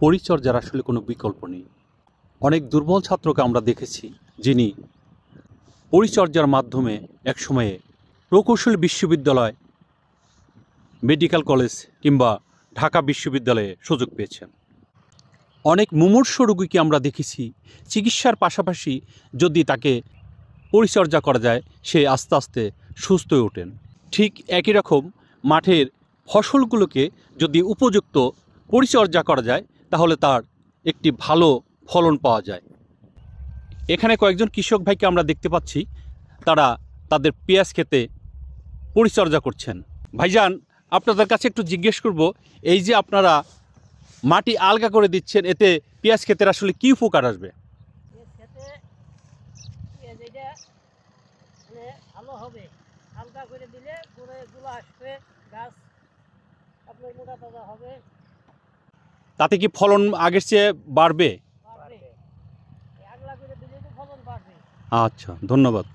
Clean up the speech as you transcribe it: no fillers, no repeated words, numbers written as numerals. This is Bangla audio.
পরিচর্যার আসলে কোনো বিকল্প নেই। অনেক দুর্বল ছাত্রকে আমরা দেখেছি যিনি পরিচর্যার মাধ্যমে একসময়ে প্রকৌশল বিশ্ববিদ্যালয়, মেডিকেল কলেজ কিংবা ঢাকা বিশ্ববিদ্যালয়ে সুযোগ পেয়েছেন। অনেক মুমূর্ষু রোগীকে আমরা দেখেছি চিকিৎসার পাশাপাশি যদি তাকে পরিচর্যা করা যায় সে আস্তে আস্তে সুস্থ হয়ে ওঠেন। ঠিক একই রকম মাঠের ফসলগুলোকে যদি উপযুক্ত পরিচর্যা করা যায় তাহলে তার একটি ভালো ফলন পাওয়া যায়। এখানে কয়েকজন কৃষক ভাইকে আমরা দেখতে পাচ্ছি, তারা তাদের পেঁয়াজ ক্ষেতে পরিচর্যা করছেন। ভাইজান, আপনাদের কাছে একটু জিজ্ঞেস করব, এই যে আপনারা মাটি আলগা করে দিচ্ছেন, এতে পেঁয়াজ ক্ষেতের আসলে কী উপকার আসবে? ভালো হবে, হালকা করে দিলে গোড়াগুলো আসবে, গাছ আপনার মোটা তাজা হবে। তাতে কি ফলন আগের চেয়ে বাড়বে? আগলা করে দিলে তো ফলন বাড়বে। আচ্ছা, ধন্যবাদ।